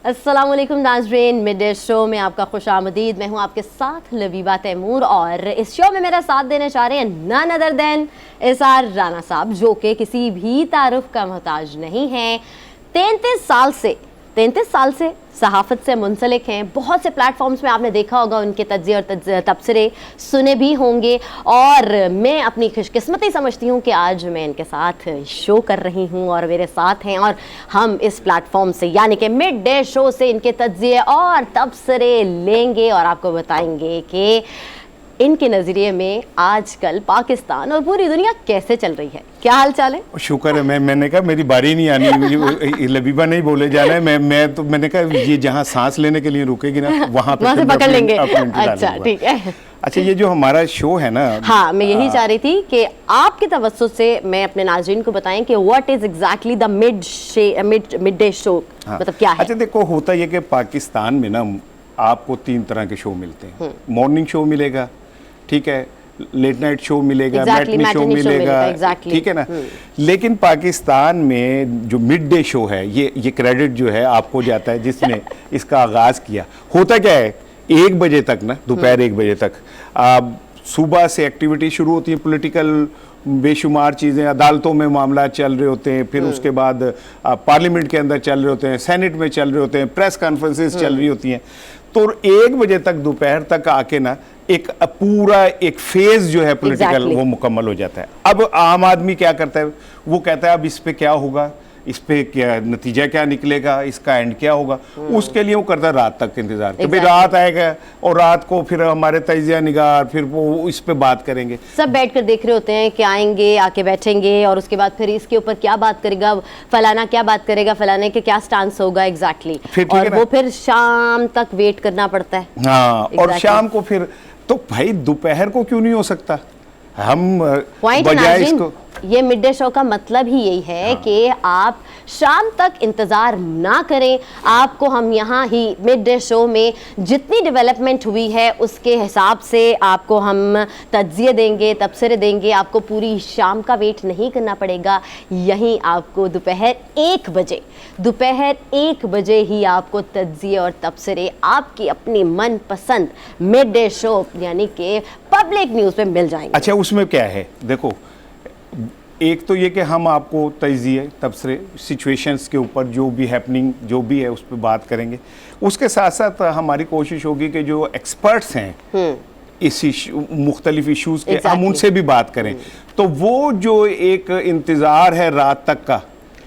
अस्सलामुअलैकुम नाज़रीन, mid day show में आपका खुशामदीद। मैं हूं आपके साथ लबीबा तैमूर और इस शो में मेरा साथ देने जा रहे हैं none other than SR Rana साहब, जो कि किसी भी तारुफ का मोहताज नहीं है। 33 साल से सहाफ़त से मुंसलिक हैं। बहुत से प्लेटफॉर्म्स में आपने देखा होगा उनके तज्ज़िये और तबसरे सुने भी होंगे, और मैं अपनी खुशकिस्मती समझती हूँ कि आज मैं इनके साथ शो कर रही हूँ और मेरे साथ हैं, और हम इस प्लेटफॉर्म से यानी कि मिड डे शो से इनके तज्ज़िये और तबसरे लेंगे और आपको बताएंगे कि इनके नज़रिए में आजकल पाकिस्तान और पूरी दुनिया कैसे चल रही है। क्या हाल चाल है? शुक्र है। मैंने कहा मेरी बारी नहीं आनी, लबीबा नहीं बोले जाना है। मैंने कहा ये जहाँ सांस लेने के लिए रुकेगी ना वहाँ से पकड़ लेंगे। अच्छा ठीक है। अच्छा, ये जो हमारा शो है ना, हाँ, मैं यही चाह रही थी कि आपके तवज्जुह से मैं अपने नाज़रीन को बताएं कि what is exactly the mid day show, मतलब क्या है? अच्छा देखो, होता ये कि पाकिस्तान में ना आपको 3 तरह के शो मिलते हैं। मॉर्निंग शो मिलेगा, ठीक है, लेट नाइट शो मिलेगा, मैटनी शो मिलेगा, ठीक है ना। लेकिन पाकिस्तान में जो मिड डे शो है, ये क्रेडिट जो है आपको जाता है जिसने इसका आगाज किया। होता क्या है, 1 बजे तक ना, दोपहर 1 बजे तक सुबह से एक्टिविटी शुरू होती है, पॉलिटिकल बेशुमार चीज़ें, अदालतों में मामला चल रहे होते हैं, फिर उसके बाद पार्लियामेंट के अंदर चल रहे होते हैं, सेनेट में चल रहे होते हैं, प्रेस कॉन्फ्रेंसेस चल रही होती हैं। तो 1 बजे तक, दोपहर तक आके ना एक फेज जो है पॉलिटिकल वो मुकम्मल हो जाता है। अब आम आदमी क्या करता है, वो कहता है अब इस पे क्या होगा, इस पे क्या नतीजा क्या निकलेगा, इसका एंड क्या होगा। उसके लिए वो करता है रात तक इंतजार कि भाई रात आएगा और रात को फिर हमारे तजिया निगार फिर वो इस पे बात करेंगे। सब बैठकर देख रहे होते हैं कि आएंगे, आके बैठेंगे और उसके बाद फिर इसके ऊपर क्या बात करेगा फलाना, क्या बात करेगा फलाने के, क्या स्टांस होगा एग्जैक्टली, और वो फिर शाम तक वेट करना पड़ता है। हाँ, और शाम को फिर तो भाई दोपहर को क्यों नहीं हो सकता? हम बजाय इसको, ये मिड डे शो का मतलब ही यही है कि आप शाम तक इंतज़ार ना करें। आपको हम यहाँ ही मिड डे शो में जितनी डेवलपमेंट हुई है उसके हिसाब से आपको हम तज्ज़िये देंगे, तबसरे देंगे। आपको पूरी शाम का वेट नहीं करना पड़ेगा। यहीं आपको दोपहर 1 बजे ही आपको तज्ज़िये और तबसरे आपकी अपनी मनपसंद मिड डे शो यानी कि पब्लिक न्यूज़ पे मिल जाएंगे। अच्छा, उसमें क्या है, देखो, एक तो ये कि हम आपको तज्ज़िये तबसरे सिचुएशंस के ऊपर जो भी हैपनिंग जो भी है उस पर बात करेंगे। उसके साथ साथ हमारी कोशिश होगी कि जो एक्सपर्ट्स हैं इस मुख्तलिफ इशूज़ के, हम उनसे भी बात करें। तो वो जो एक इंतज़ार है रात तक का,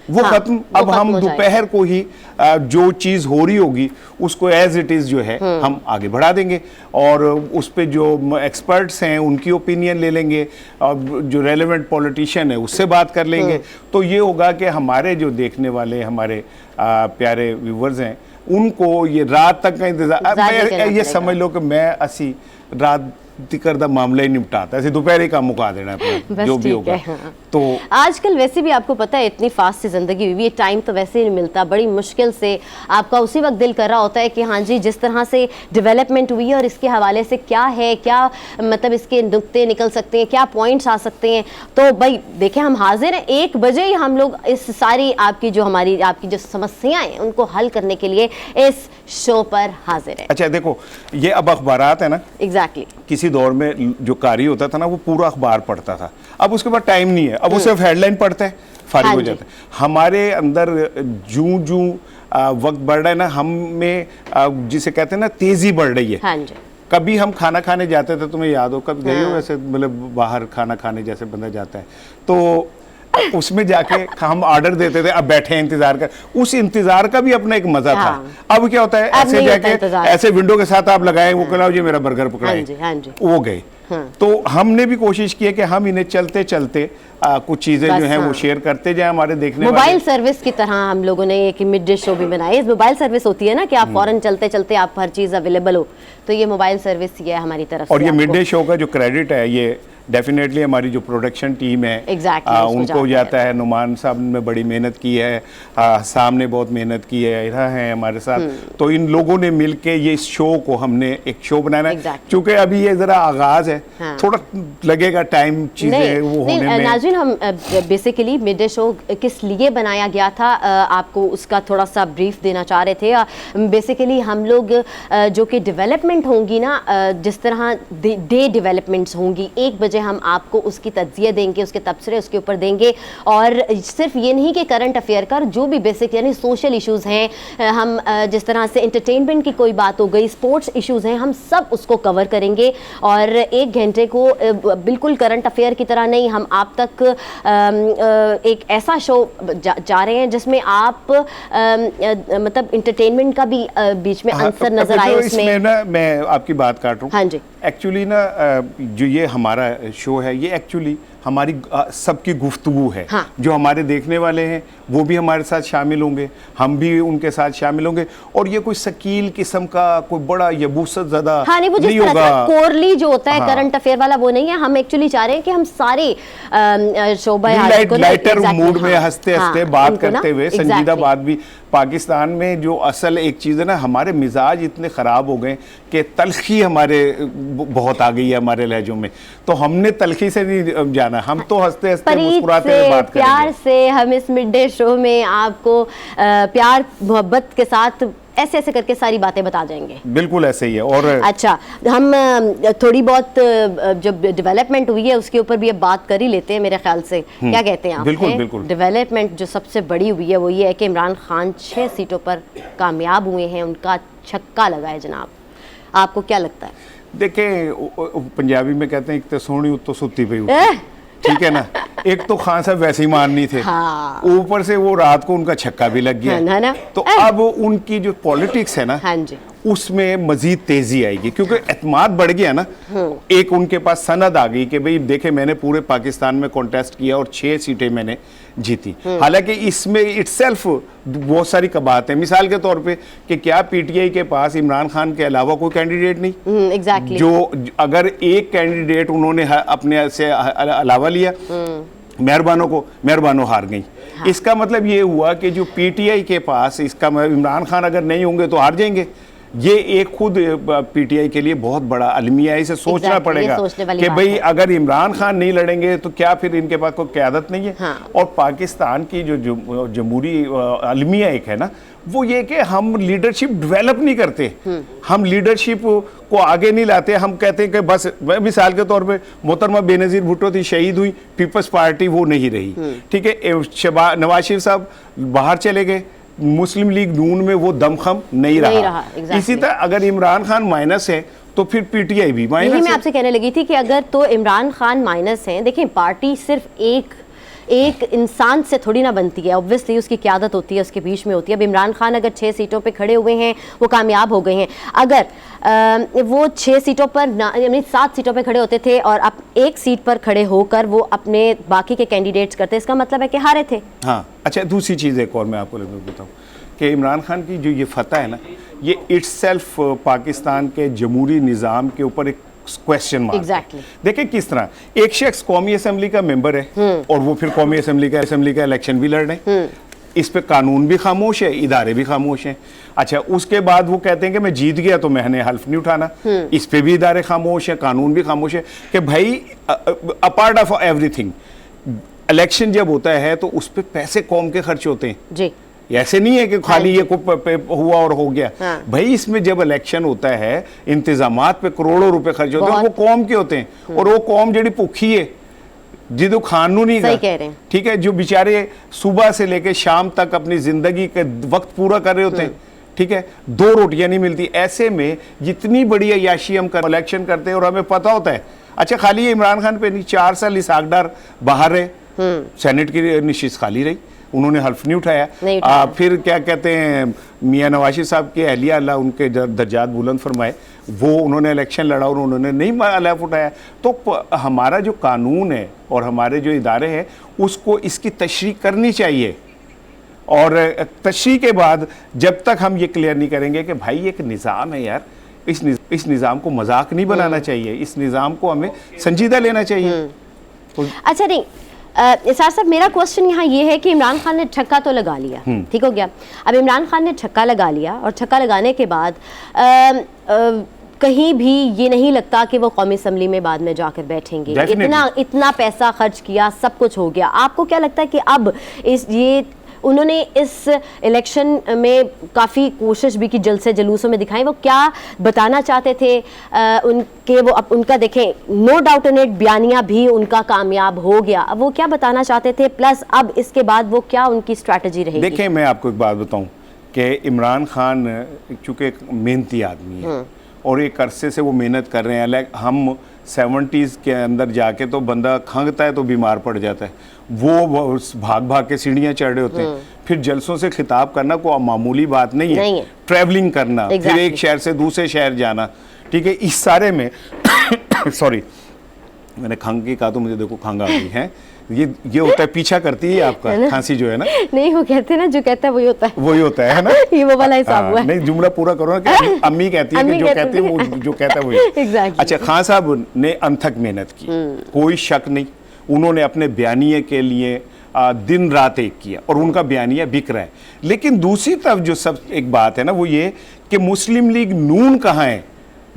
वो खत्म। अब हम दोपहर को ही जो चीज़ हो रही होगी उसको एज इट इज़ जो है हम आगे बढ़ा देंगे, और उस पे जो एक्सपर्ट्स हैं उनकी ओपिनियन ले लेंगे, और जो रेलेवेंट पॉलिटिशियन है उससे बात कर लेंगे। तो ये होगा कि हमारे जो देखने वाले हमारे प्यारे व्यूवर्स हैं उनको ये रात तक का इंतजार, ये समझ लो कि मैं असी रात तिकर दा मामला ही निपटाता, ऐसे दोपहर ही काम मुका देना अपना जो भी होगा। हाँ। तो आजकल वैसे भी आपको पता है इतनी फास्ट सी जिंदगी हुई है, टाइम तो वैसे ही नहीं मिलता। बड़ी मुश्किल से आपका उसी वक्त दिल कर रहा होता है कि हाँ जी, जिस तरह से डेवलपमेंट हुई है और इसके हवाले से क्या है, क्या मतलब इसके नुक्ते निकल सकते हैं, क्या पॉइंट्स आ सकते हैं। तो भाई देखें, हम हाजिर हैं। 1 बजे ही हम लोग इस सारी आपकी जो समस्याएं हैं उनको हल करने के लिए इस शो पर हाजिर है। अच्छा देखो, ये अब अखबारात है ना, एग्जैक्टली किसी दौर में जो कारी होता था ना वो पूरा अखबार पढ़ता था, अब उसके पास टाइम नहीं है, अब वो सिर्फ हेडलाइन पढ़ता है, फारिग हो जाता है। हमारे अंदर जूं वक्त बढ़ रहा है ना, हम में जिसे कहते हैं ना तेजी बढ़ रही है। हाँ जी। कभी हम खाना खाने जाते थे, तुम्हें याद हो, कभी गए हो वैसे, मतलब बाहर खाना खाने जैसे बंदा जाता है तो उसमें जाके हम ऑर्डर देते थे, अब बैठे इंतजार कर, उस इंतजार का भी अपना एक मजा था। अब क्या होता है, ऐसे जाके ऐसे विंडो के साथ आप लगाए, वो कहना जी मेरा बर्गर पकड़ाए, वो गए। तो हमने भी कोशिश की है कि हम इन्हें चलते चलते कुछ चीजें जो हैं वो शेयर करते जाएं हमारे देखने वाले। मोबाइल सर्विस की तरह हम लोगों ने एक मिड डे शो भी बनाई। मोबाइल सर्विस होती है ना कि आप फौरन चलते चलते आप हर चीज अवेलेबल हो, तो ये मोबाइल सर्विस ये हमारी तरफ से। और ये मिड डे शो का जो क्रेडिट है ये डेफिनेटली हमारी जो प्रोडक्शन टीम है उनको जाता है। नुमान साहब ने बड़ी मेहनत की है, सामने बहुत मेहनत की है, इरा है हमारे साथ। तो इन लोगों ने मिलके ये शो को हमने एक शो बनाना है। क्योंकि अभी ये जरा आगाज है, थोड़ा लगेगा टाइम चीजें वो होने में। नाज़रीन, हम बेसिकली मिड डे शो किस लिए बनाया गया था आपको उसका थोड़ा सा ब्रीफ देना चाह रहे थे। बेसिकली हम लोग जो कि डेवलपमेंट होंगी ना, जिस तरह डे डेवलपमेंट्स होंगी, 1 बजे हम आपको उसकी तज्जिया देंगे, उसके तबसरे उसके ऊपर देंगे। और सिर्फ ये नहीं कि करंट अफेयर का, जो भी बेसिक यानी सोशल इश्यूज़ हैं, हम जिस तरह से एंटरटेनमेंट की कोई बात हो गई, स्पोर्ट्स इश्यूज़ हैं, हम सब उसको कवर करेंगे। और 1 घंटे को बिल्कुल करंट अफेयर की तरह नहीं, हम आप तक एक ऐसा शो जा रहे हैं जिसमें आप मतलब एंटरटेनमेंट का भी बीच में आंसर नजर आए उसमें ना। मैं आपकी बात काट रहा हूँ। हाँ जी, एक्चुअली ना जो ये हमारा शो है, ये एक्चुअली हमारी सबकी गुफ्तगू है। हाँ। जो हमारे देखने वाले हैं वो भी हमारे साथ शामिल होंगे, हम भी उनके साथ शामिल होंगे। और ये कोई शकील किस्म का कोई बड़ा यबूसत ज़्यादा हाँ, नहीं, वो जिस तरह का कोरली जो होता है करंट अफेयर वाला वो नहीं है। हम एक्चुअली चाह रहे हैं कि हम सारे शोबा लाइटर मूड में हंसते हंसते बात करते हुए संजीदा बात भी। पाकिस्तान में जो असल एक चीज़ है ना, हमारे मिजाज इतने ख़राब हो गए कि तलखी हमारे बहुत आ गई है हमारे लहजों में, तो हमने तलखी से नहीं जाना, हम तो हंसते हंसते मुस्कुराते हुए बात करेंगे। प्यार से हम इस मिड डे शो में आपको प्यार मोहब्बत के साथ ऐसे ऐसे करके सारी बातें बता जाएंगे। बिल्कुल ऐसे ही है। और अच्छा, हम थोड़ी बहुत जब डेवलपमेंट हुई है उसके ऊपर भी अब बात कर ही लेते हैं मेरे ख्याल से। क्या कहते हैं आप? बिल्कुल। डेवलपमेंट जो सबसे बड़ी हुई है वो ये है कि इमरान खान 6 सीटों पर कामयाब हुए हैं, उनका छक्का लगा है जनाब। आपको क्या लगता है? देखें, पंजाबी में कहते हैं एक तो सोनी उत्तो सुत्ती पई, ठीक है ना। एक तो खान साहब वैसे ही मान नहीं थे, हाँ। ऊपर से वो रात को उनका छक्का भी लग गया है ना? तो अब उनकी जो पॉलिटिक्स है ना, हाँ जी, उसमें मजीद तेजी आएगी, क्योंकि एतमाद बढ़ गया ना। एक उनके पास सनद आ गई कि भाई देखे मैंने पूरे पाकिस्तान में कॉन्टेस्ट किया और 6 सीटें मैंने जीती। हालांकि इसमें इटसेल्फ बहुत सारी कबात है। मिसाल के तौर पे कि क्या पीटीआई के पास इमरान खान के अलावा कोई कैंडिडेट नहीं? एग्जैक्टली। जो अगर एक कैंडिडेट उन्होंने अपने से अलावा लिया, मेहरबानो हार गई। हाँ। इसका मतलब ये हुआ कि जो पीटीआई के पास, इसका इमरान खान अगर नहीं होंगे तो हार जाएंगे। ये एक खुद पीटीआई के लिए बहुत बड़ा अलमिया है, इसे सोचना पड़ेगा कि भाई अगर इमरान खान नहीं लड़ेंगे तो क्या फिर इनके पास कोई क़यादत नहीं है? हाँ। और पाकिस्तान की जो जमहूरी अलमिया एक है ना, वो ये कि हम लीडरशिप डेवलप नहीं करते, हम लीडरशिप को आगे नहीं लाते। हम कहते हैं कि बस, मिसाल के तौर पे मोहतरमा बेनज़ीर भुट्टो थी, शहीद हुई, पीपल्स पार्टी वो नहीं रही, ठीक है। नवाज शरीफ साहब बाहर चले गए, मुस्लिम लीग नून में वो दमखम नहीं रहा। इसी तरह अगर इमरान खान माइनस है तो फिर पीटीआई भी माइनस है। मैं आपसे कहने लगी थी कि अगर तो इमरान खान माइनस हैं, देखिए पार्टी सिर्फ एक इंसान से थोड़ी ना बनती है, ऑब्वियसली उसकी क़यादत होती है, उसके बीच में होती है। अब इमरान खान अगर 6 सीटों पे खड़े हुए हैं, वो कामयाब हो गए हैं। अगर वो 6 सीटों पर यानी 7 सीटों पे खड़े होते थे और अब 1 सीट पर खड़े होकर वो अपने बाकी के कैंडिडेट्स करते, इसका मतलब है कि हारे थे। हाँ, अच्छा, दूसरी चीज़ एक और मैं आपको बताऊँ कि इमरान खान की जो ये फतह है ना, ये इट्सेल्फ पाकिस्तान के जमहूरी निज़ाम के ऊपर एक क्वेश्चन मार्क। Exactly. देखिए किस तरह एक शख्स कौमी असम्बली का मेंबर है और वो फिर कौमी असम्बली का इलेक्शन भी लड़ रहे हैं, इस पे कानून भी खामोश है, इदारे भी खामोश हैं। अच्छा, उसके बाद वो कहते हैं कि मैं जीत गया तो मैंने हल्फ नहीं उठाना, इस पे भी इदारे खामोश है, कानून भी खामोश है कि भाई अपार्ट ऑफ एवरीथिंग, इलेक्शन जब होता है तो उस पर पैसे कौम के खर्च होते हैं जी। ऐसे नहीं है कि खाली ये हुआ और हो गया। हाँ। भाई इसमें जब इलेक्शन होता है इंतजामात पे करोड़ों रुपए खर्च होते हैं, वो कौम के होते हैं। और वो कौम जड़ी भुखी है, जिदो कानूनी का, ठीक है, जो बेचारे सुबह से लेकर शाम तक अपनी जिंदगी के वक्त पूरा कर रहे होते हैं, ठीक है, 2 रोटियां नहीं मिलती। ऐसे में जितनी बड़ी अयाशी हम इलेक्शन करते हैं और हमें पता होता है। अच्छा, खाली ये इमरान खान पे नहीं, 4 साल इसाक डार बाहर रहे, सेनेट की निशिस्त खाली रही, उन्होंने हल्फ नहीं उठाया। फिर क्या कहते हैं, मियां नवाज साहब के अहलिया, अल्लाह उनके दर्जात बुलंद फरमाए, वो उन्होंने इलेक्शन लड़ा और उन्होंने नहीं हल्फ उठाया। तो हमारा जो कानून है और हमारे जो इदारे हैं, उसको इसकी तशरीह करनी चाहिए। और तशरीह के बाद जब तक हम ये क्लियर नहीं करेंगे कि भाई एक निज़ाम है यार, इस निज़ाम को मजाक नहीं बनाना चाहिए, इस निज़ाम को हमें संजीदा लेना चाहिए। अच्छा, नहीं इसार साहब, मेरा क्वेश्चन यहाँ ये है कि इमरान खान ने छक्का तो लगा लिया, ठीक हो गया। अब इमरान खान ने छक्का लगा लिया और छक्का लगाने के बाद कहीं भी ये नहीं लगता कि वो कौमी असम्बली में बाद में जाकर बैठेंगे। इतना पैसा खर्च किया, सब कुछ हो गया। आपको क्या लगता है कि अब उन्होंने इस इलेक्शन में काफ़ी कोशिश भी की, जल्द से जुलूसों में दिखाई, वो क्या बताना चाहते थे उनका देखें, नो डाउट इन इट, बयानिया भी उनका कामयाब हो गया, अब वो क्या बताना चाहते थे, प्लस अब इसके बाद वो क्या उनकी स्ट्रैटेजी रहेगी? देखें, मैं आपको एक बात बताऊं कि इमरान खान चूँकि एक मेहनती आदमी है और एक अरसे से वो मेहनत कर रहे हैं। लाइक हम 70s के अंदर जाके तो बंदा खंगता है तो बीमार पड़ जाता है, वो भाग भाग के सीढ़ियाँ चढ़ रहे होते हैं। फिर जलसों से खिताब करना कोई मामूली बात नहीं है। ट्रैवलिंग करना, फिर एक शहर से दूसरे शहर जाना, ठीक है, इस सारे में सॉरी, मैंने खंग की कहा तो मुझे देखो खंग आ गई है। ये होता है, पीछा करती है आपका खांसी जो है ना। नहीं, वो कहते हैं ना, जो कहता है वही होता है, वही होता है ना। ये वो वाला हिसाब हुआ है। नहीं, जुमला पूरा करो ना कि अम्मी कहती है कि जो कहती है वो जो कहता है वही। Exactly. अच्छा, खान साहब ने अनथक मेहनत की, कोई शक नहीं। उन्होंने अपने बयानिए के लिए दिन रात एक किया और उनका बयानिया बिक रहा है। लेकिन दूसरी तरफ जो सब एक बात है ना, वो ये कि मुस्लिम लीग नून कहाँ है।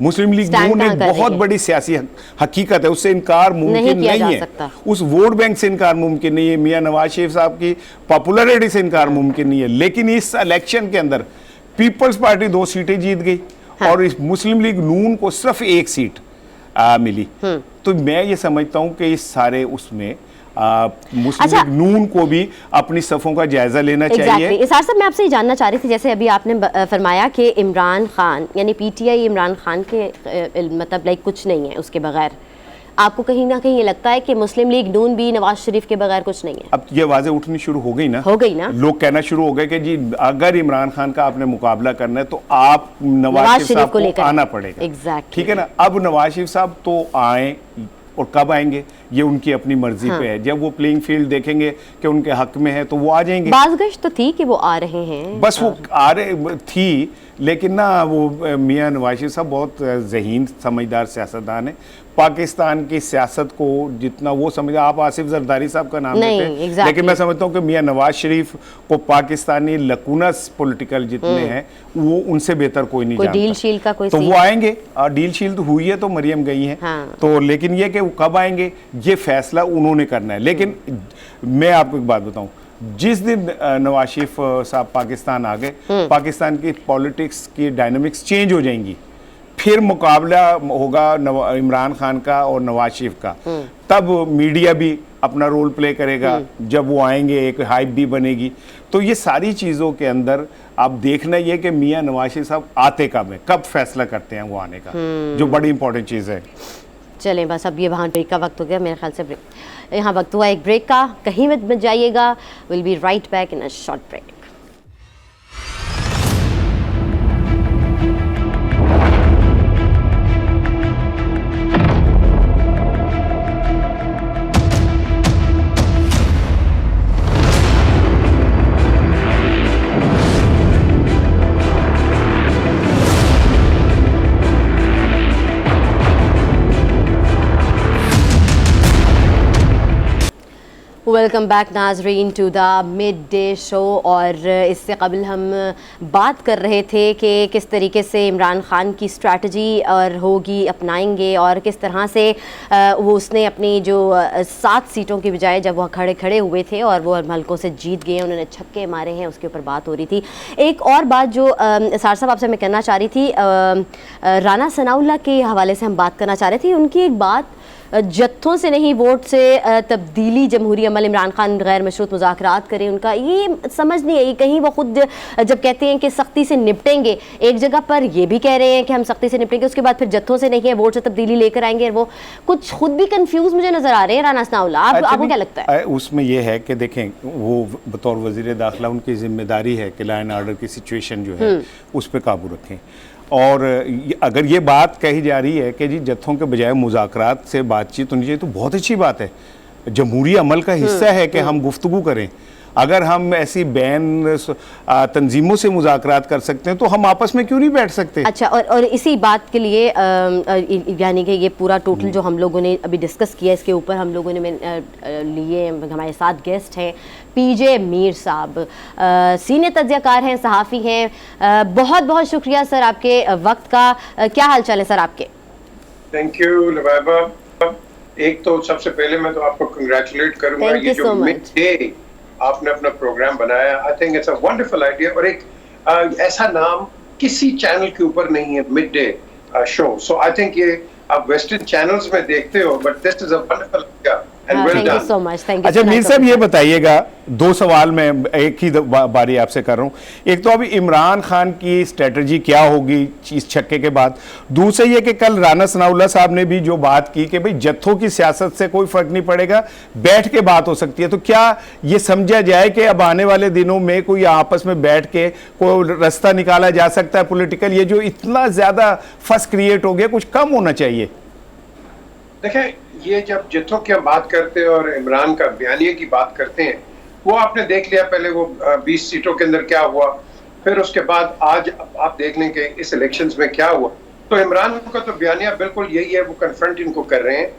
मुस्लिम लीग नून एक बहुत बड़ी सियासी हकीकत है, उससे इनकार मुमकिन नहीं है। उस वोट बैंक से इनकार मुमकिन नहीं है, मियां नवाज शरीफ साहब की पॉपुलैरिटी से इनकार मुमकिन नहीं है। लेकिन इस इलेक्शन के अंदर पीपल्स पार्टी 2 सीटें जीत गई और इस मुस्लिम लीग नून को सिर्फ 1 सीट मिली। तो मैं ये समझता हूँ कि इस सारे उसमें मुस्लिम लीग नून को भी अपनी सफ़ों का जायजा लेना चाहिए। इसार साहब, मैं आपसे ये जानना चाह रही थी, जैसे अभी आपने फरमाया कि इमरान खान यानी पीटीआई इमरान खान के मतलब लाइक कुछ नहीं है उसके बगैर, आपको कहीं ना कहीं ये लगता है कि मुस्लिम लीग नून भी नवाज शरीफ के बगैर कुछ नहीं है? अब ये आवाजें उठनी शुरू हो गई ना, लोग कहना शुरू हो गए कि जी अगर इमरान खान का आपने मुकाबला करना है तो आप नवाज शरीफ साहब को आना पड़ेगा। ठीक है ना। अब नवाज शरीफ साहब तो आए और कब आएंगे ये उनकी अपनी मर्जी पे है। जब वो प्लेइंग फील्ड देखेंगे कि उनके हक में है तो वो आ जाएंगे। बाज़गश तो थी कि वो आ रहे हैं, बस वो आ रहे थी, लेकिन ना वो मियां नवाज शरीफ साहब बहुत ज़हीन समझदार सियासतदान है। पाकिस्तान की सियासत को जितना वो समझ, आप आसिफ जरदारी साहब का नाम लेते हैं, लेकिन मैं समझता हूँ कि मियां नवाज शरीफ को पाकिस्तानी लकूनस पॉलिटिकल जितने हैं वो उनसे बेहतर कोई नहीं जानता। डील शील का कोई तो वो आएंगे, डील शील तो हुई है तो मरियम गई हैं। तो लेकिन ये कि वो कब आएंगे ये फैसला उन्होंने करना है। लेकिन मैं आपको एक बात बताऊं, जिस दिन नवाज शरीफ साहब पाकिस्तान आ गए, पाकिस्तान की पॉलिटिक्स की डायनामिक्स चेंज हो जाएंगी। फिर मुकाबला होगा इमरान खान का और नवाज शरीफ का। तब मीडिया भी अपना रोल प्ले करेगा, जब वो आएंगे एक हाइप भी बनेगी। तो ये सारी चीज़ों के अंदर आप देखना ये कि मियां नवाज शरीफ साहब आते कब हैं, कब फैसला करते हैं वो आने का, जो बड़ी इंपॉर्टेंट चीज़ है। चलें, बस अब ये वहाँ ब्रेक का वक्त हो गया मेरे ख्याल से। यहाँ वक्त हुआ एक ब्रेक का, कहीं मत जाइएगा। Will be right back in a short break. Welcome back नाजरीन to the mid day show. और इससे कबल हम बात कर रहे थे कि किस तरीके से इमरान खान की स्ट्रैटेजी और होगी अपनाएंगे और किस तरह से वो उसने अपनी जो 7 सीटों की बजाय जब वह खड़े हुए थे और वो हल्कों से जीत गए, उन्होंने छक्के मारे हैं, उसके ऊपर बात हो रही थी। एक और बात जो सार साहब आपसे मैं करना चाह रही थी, राना सनाउल्लाह के हवाले से हम बात करना चाह रहे थे। उनकी एक बात, जत्थों से नहीं वोट से तब्दीली जमहूरी अमल, इमरान खान गैर मशरूत मुज़ाकरात करें, उनका ये समझ नहीं आई। कहीं वो खुद जब कहते हैं कि सख्ती से निपटेंगे, एक जगह पर ये भी कह रहे हैं कि हम सख्ती से निपटेंगे, उसके बाद फिर जत्थों से नहीं है वोट से तब्दीली लेकर आएंगे। वो कुछ खुद भी कंफ्यूज मुझे नजर आ रहे हैं राना सनाउल्लाह। आपको क्या लगता है? उसमें यह है कि देखें, वो बतौर वज़ीर दाखिला उनकी जिम्मेदारी है कि लॉ एंड ऑर्डर की सिचुएशन जो है उस पर काबू रखें। और अगर ये बात कही जा रही है कि जी जत्थों के बजाय मुज़ाकरात से बातचीत होनी चाहिए, तो बहुत अच्छी बात है। जमहूरी अमल का हिस्सा है कि हम गुफ्तगू करें। अगर हम ऐसी बैन तंजीमों से मुज़ाकरात कर सकते हैं तो हम आपस में क्यों नहीं बैठ सकते? अच्छा, और इसी बात के लिए यानी कि ये पूरा टोटल जो हम लोगों ने अभी डिस्कस किया, इसके ऊपर हम लोगों ने लिए, हमारे साथ गेस्ट हैं पीजे मीर साहब, सीनियर तज्ज़ियाकार हैं, सहाफ़ी हैं। बहुत बहुत शुक्रिया सर आपके वक्त का। क्या हाल चाल है सर आपके? Thank you Lubaba. एक तो सबसे पहले मैं तो आपको कंग्रेचुलेट करूंगा, ये जो मिड डे आपने अपना प्रोग्राम बनाया, I think it's a wonderful idea. और एक ऐसा नाम किसी चैनल के ऊपर नहीं है, mid day show. So I think ये आप वेस्टर्न चैनल्स में देखते हो, but this is a wonderful idea. Thank you so much. Thank you. अच्छा मीर साहब ये बताइएगा, दो सवाल मैं एक ही बारी आपसे कर रहा हूँ। एक तो अभी इमरान खान की स्ट्रेटजी क्या होगी इस छक्के के बाद, दूसरा ये कि कल राना सनाउल्लाह साहब ने भी जो बात की कि भाई जत्थों की सियासत से कोई फर्क नहीं पड़ेगा, बैठ के बात हो सकती है, तो क्या ये समझा जाए कि अब आने वाले दिनों में कोई आपस में बैठ के कोई रास्ता निकाला जा सकता है पॉलिटिकल? ये जो इतना ज्यादा फस क्रिएट हो गया, कुछ कम होना चाहिए? देखें, ये जब जत्थों की हम बात करते हैं और इमरान का बयानिए की बात करते हैं, वो आपने देख लिया पहले वो 20 सीटों के अंदर क्या हुआ, फिर उसके बाद आज आप देख लें कि इस इलेक्शंस में क्या हुआ। तो इमरान का तो बयानिया बिल्कुल यही है, वो कन्फ्रंट इनको कर रहे हैं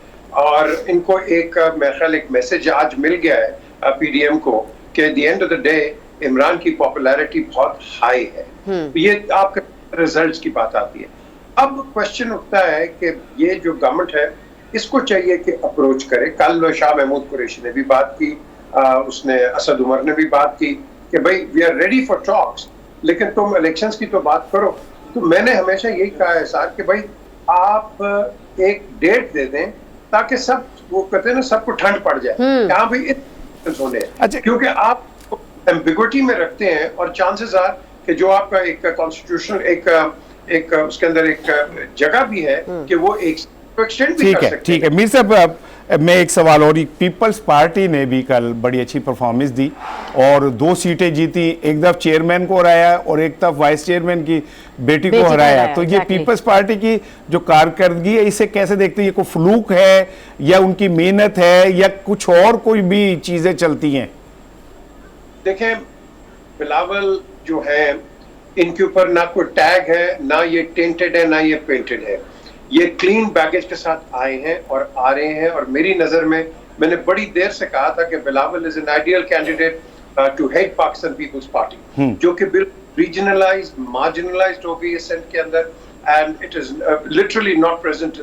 और इनको एक मेरे ख्याल एक मैसेज आज मिल गया है पीडीएम को कि at the end of the day Imran की पॉपुलैरिटी बहुत हाई है। ये आपके रिजल्ट्स की बात आती है। अब क्वेश्चन उठता है कि ये जो गवर्नमेंट है इसको चाहिए कि अप्रोच करे। कल शाह महमूद कुरैशी ने भी बात की, उसने असद उमर ने भी बात की कि भाई we are ready for talks, लेकिन तुम इलेक्शंस की तो बात करो। तो मैंने हमेशा यही कहा है सर कि भाई आप एक डेट दे दें ताकि सब, वो कहते हैं ना, सबको ठंड पड़ जाए यहाँ भाई इलेक्शंस होने हैं। अच्छा। क्योंकि आप एम्बिग्विटी में रखते हैं और चांसेस आर कि जो आपका एक कॉन्स्टिट्यूशनल एक उसके अंदर एक जगह भी है कि वो एक ठीक है मीर साहब, मैं एक सवाल और, पीपल्स पार्टी ने भी कल बड़ी अच्छी परफॉर्मेंस दी और 2 सीटें जीती, एक तरफ चेयरमैन को हराया और एक तरफ वाइस चेयरमैन की बेटी को हराया। तो ये पीपल्स पार्टी की जो कारकर्दगी है, इसे कैसे देखते हैं? ये कोई फ्लूक है या उनकी मेहनत है या कुछ और कोई भी चीजें चलती हैं? देखें, बिलावल जो है इनके ऊपर ना कोई टैग है, ना ये टेंटेड है, ना ये पेंटेड है। ये क्लीन बैगेज के साथ आए हैं और आ रहे हैं। और मेरी नजर में, मैंने बड़ी देर से कहा था कि Bilawal is an ideal candidate to head Pakistan People's Party, जो कि बिल्कुल रीजनलाइज्ड, मार्जिनलाइज्ड होगी इस सेंट के अंदर, and it is literally not present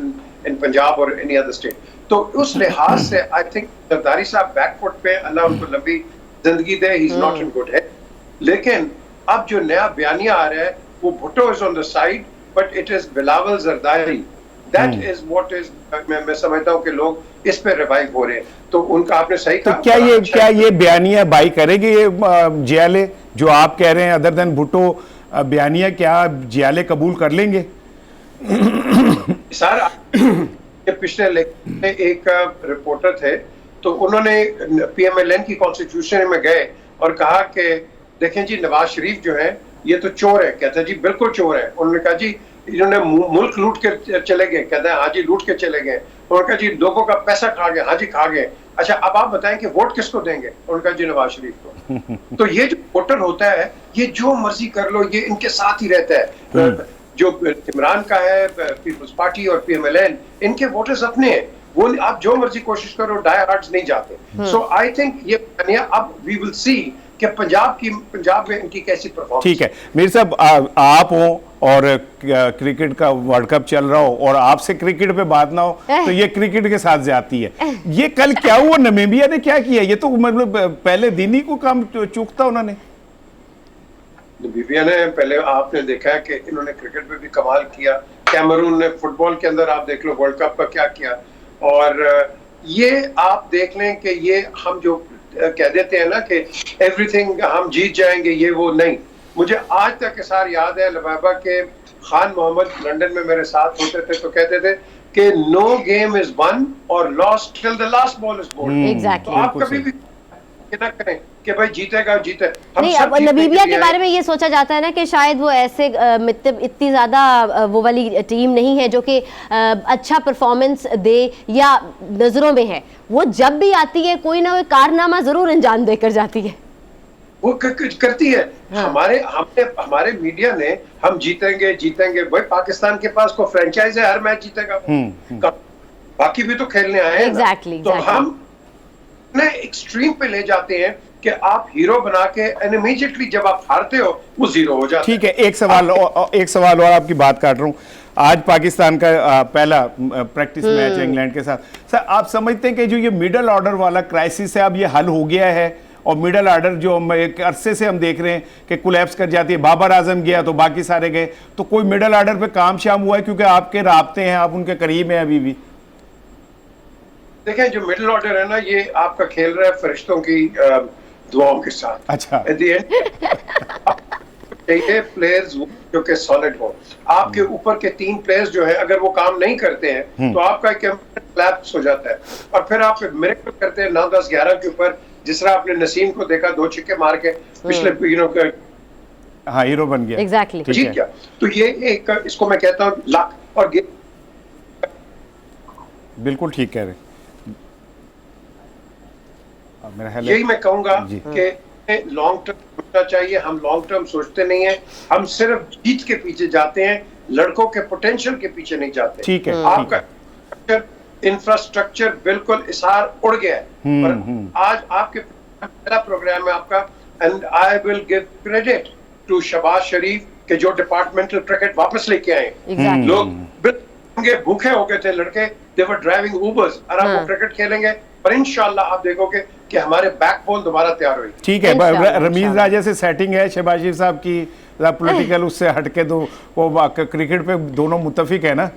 in Punjab और एनी अदर स्टेट। तो उस लिहाज से आई थिंक जरदारी साहब बैकफुट पे, अल्लाह उनको लंबी जिंदगी दे, he is not in good health. लेकिन अब जो नया बयानिया आ रहा है वो Bhutto is on the side, but it is Bilawal Zardari. That is what is, मैं समझता हूँ कि लोग इस पे रिवाइव हो रहे हैं। तो उनका आपने सही कहा। तो क्या ये बयानिया बाई करेगी ये जियाले जो आप कह रहे हैं, अदर देन भुट्टो बयानिया, क्या जियाले कबूल कर लेंगे? सर, पिछले इलेक्शन में एक रिपोर्टर थे, तो उन्होंने पीएमएलएन की कॉन्स्टिट्यूशन में गए और कहा कि देखें जी, नवाज शरीफ जो है ये तो चोर है। कहता जी बिल्कुल चोर है। उन्होंने कहा जी इन्होंने मुल्क लूट के चले गए। कहते हैं हाँ जी, लूट के चले गए। उन्होंने कहा जी लोगों का पैसा खा गए। हाँ जी, खा गए। अच्छा, अब आप बताएं कि वोट किसको देंगे? उन्होंने कहा जी नवाज शरीफ को। तो ये जो वोटर होता है, ये जो मर्जी कर लो, ये इनके साथ ही रहता है। जो इमरान का है, पीपल्स पार्टी और पीएमएलएन, इनके वोटर्स अपने हैं। वो आप जो मर्जी कोशिश करो, डाई हार्ड्स नहीं जाते। सो आई थिंक ये अब वी विल सी कि पंजाब में इनकी कैसी परफॉर्मेंस। ठीक है मीर साहब, आप हो और क्रिकेट का वर्ल्ड कप चल रहा हो और आपसे क्रिकेट पे बात ना हो तो ये क्रिकेट के साथ जाती है। ये कल क्या हुआ? नमीबिया ने क्या किया? ये तो मतलब पहले दिन ही को काम चूकता उन्होंने। नमीबिया ने पहले, आपने देखा है कि इन्होंने क्रिकेट में भी कमाल किया। कैमरून ने फुटबॉल के अंदर आप देख लो वर्ल्ड कप का क्या किया। और ये आप देख लें कि ये हम जो कह देते हैं ना कि एवरीथिंग हम जीत जाएंगे, ये वो नहीं। मुझे आज तक सार याद है लबाबा के खान मोहम्मद लंदन में मेरे साथ होते थे, तो कहते थे कि no game is won or lost till the last ball is bowled. Exactly. तो आप कभी भी ना करें कि भाई जीतेगा जीते। नहीं, अब नमीबिया के बारे में ये सोचा जाता है ना कि शायद वो ऐसे इतनी ज्यादा वो वाली टीम नहीं है जो कि अच्छा परफॉर्मेंस दे या नजरों में है। वो जब भी आती है कोई ना कोई कारनामा जरूर अंजाम देकर जाती है। वो करती है। हाँ। हमारे मीडिया ने हम जीतेंगे जीतेंगे, भाई पाकिस्तान के पास कोई फ्रेंचाइज है, हर मैच जीतेगा। बाकी भी तो खेलने आए हैं ना। तो हम ने एक्सट्रीम पे ले जाते हैं कि आप हीरो बना के एंड इमीडिएटली जब आप हारते हो वो जीरो हो जाता है। ठीक है, एक सवाल और आपकी बात काट रहा हूं। आज पाकिस्तान का पहला प्रैक्टिस मैच है इंग्लैंड के साथ। सर, आप समझते हैं कि जो ये मिडल ऑर्डर वाला क्राइसिस है अब ये हल हो गया है? और मिडल ऑर्डर जो हम एक अरसे से हम देख रहे हैं कि कोलैप्स कर जाती है, बाबर आजम गया तो बाकी सारे गए, तो कोई मिडल ऑर्डर पे काम शाम हुआ है? क्योंकि आपके राब्ते हैं, आप उनके करीब हैं अभी भी। देखें, जो मिडिल ऑर्डर है ना, ये आपका खेल रहा है फरिश्तों की दुआओं के साथ। अच्छा। एट द एंड चाहिए प्लेयर्स जो कि सॉलिड हो। आपके ऊपर के 3 प्लेयर्स जो है अगर वो काम नहीं करते हैं तो आपका कोलैप्स हो जाता है। और फिर आप मिरेकल करते हैं 9, 10, 11 के ऊपर, जिस तरह आपने नसीम को देखा 2 छक्के मार के पिछले हाँ, हीरो बन गया। एग्जैक्टली जीत गया। तो ये एक, इसको मैं कहता हूँ लक और बिल्कुल ठीक कह रहे हैं। मेरा यही मैं कहूंगा कि लॉन्ग टर्म सोचना चाहिए। हम लॉन्ग टर्म सोचते नहीं है, हम सिर्फ जीत के पीछे जाते हैं, लड़कों के पोटेंशियल के पीछे नहीं जाते। ठीक है। आपका इंफ्रास्ट्रक्चर बिल्कुल इसार उड़ गया है। और आज आपके पहला प्रोग्राम है आपका, and I will give credit to Shahbaz Sharif के जो डिपार्टमेंटल क्रिकेट वापस लेके आए। लोग भूखे हो गए थे लड़के, दे वर ड्राइविंग ऊबर्स, और आप क्रिकेट खेलेंगे पर इंशाल्लाह आप देखोगे कि हमारे बैकबोन दोबारा तैयार हुई। ठीक है, रमीज राजा से सेटिंग है शहबाज शरीफ साहब की, पॉलिटिकल उससे हटके दो, वो क्रिकेट पे दोनों मुत्तफिक है ना?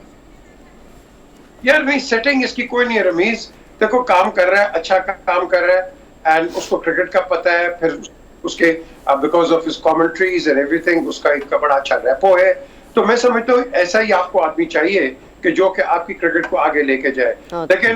यार नहीं, सेटिंग इसकी कोई नहीं है। रमीज देखो काम कर रहा है, अच्छा काम कर रहा है, एंड उसको क्रिकेट का पता है। फिर उसके because of his commentaries and everything उसका एक बड़ा अच्छा रेपो है। तो मैं समझता हूँ ऐसा ही आपको आदमी चाहिए कि जो कि आपकी क्रिकेट को आगे लेके जाए। लेकिन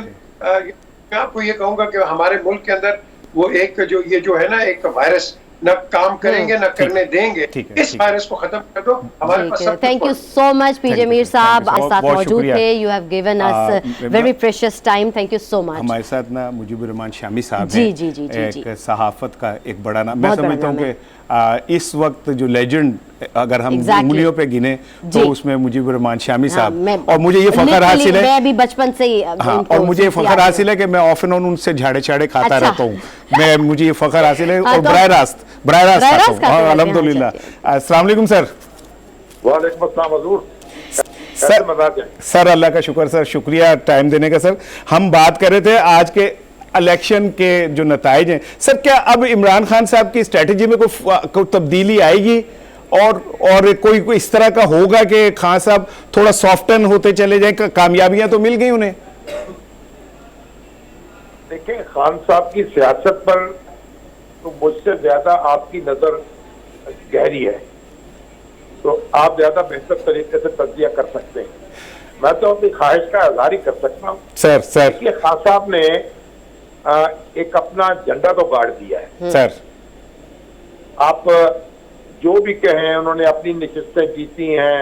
मैं आपको ये कहूंगा कि हमारे मुल्क के अंदर वो एक जो ये जो है ना एक वायरस, न काम करेंगे न करने देंगे, इस वायरस को खत्म कर दो। हमारे पास सब। थैंक यू सो मच पीजे मीर साहब, आज साथ मौजूद थे। You have given us very precious time. Thank you so much. हमारे साथ ना मुजीबुर रहमान शामी साहब हैं, जी, एक सहाफत का एक बड़ा नाम। मैं समझता हूँ कि इस वक्त जो लेजेंड अगर हम उंगलियों पे गिने तो उसमें मुजीबुर रहमान शामी साहब, और मुझे ये फख्र हासिल है, मैं भी बचपन से ही, और मुझे ये फख्र हासिल है कि मैं ऑफ एंड ऑन उनसे झाड़े छाड़े खाता रहता हूँ। मुझे ये फख्र हासिल है, और बराह रास्त खाता हूँ अल्हम्दुलिल्लाह। अस्सलाम वालेकुम सर। वालेकुम अस्सलाम हुजूर। सर अल्लाह का शुक्र सर, शुक्रिया टाइम देने का सर। हम बात कर रहे थे आज के इलेक्शन के जो नताइज हैं सर, क्या अब इमरान खान साहब की स्ट्रेटजी में कोई तब्दीली आएगी और कोई इस तरह का होगा कि खान साहब थोड़ा सॉफ्टन होते चले जाए? कामयाबियां तो मिल गई उन्हें। देखिए, खान साहब की सियासत पर तो मुझसे ज्यादा आपकी नजर गहरी है, तो आप ज्यादा बेहतर तरीके से तज्जिया कर सकते हैं। मैं तो अपनी ख्वाहिश का इज़हार ही कर सकता हूँ। सर देखिए, खान साहब ने एक अपना झंडा तो गाड़ दिया है। सर आप जो भी कहें, उन्होंने अपनी नशिस्तें जीती हैं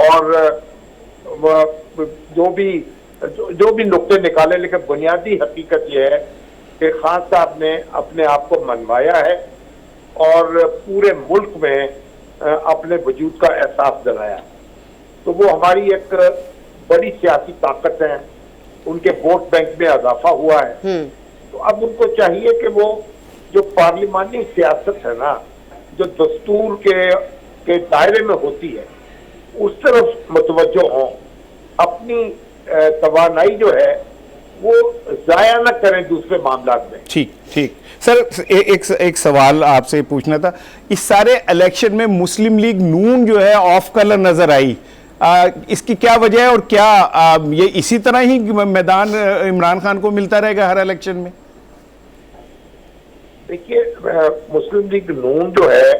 और जो भी नुक्ते निकाले, लेकिन बुनियादी हकीकत यह है कि खान साहब ने अपने आप को मनवाया है और पूरे मुल्क में अपने वजूद का एहसास दिलाया। तो वो हमारी एक बड़ी सियासी ताकत है, उनके वोट बैंक में इजाफा हुआ है। तो अब उनको चाहिए कि वो जो पार्लिमानी सियासत है ना, जो दस्तूर के दायरे में होती है, उस तरफ मुतवज्जो हों, अपनी तवानाई जो है वो जाया न करें दूसरे मामलात में। ठीक सर, एक सवाल आपसे पूछना था। इस सारे इलेक्शन में मुस्लिम लीग नून जो है ऑफ कलर नजर आई, इसकी क्या वजह है और क्या ये इसी तरह ही मैदान इमरान खान को मिलता रहेगा हर इलेक्शन में? देखिए, मुस्लिम लीग नून जो है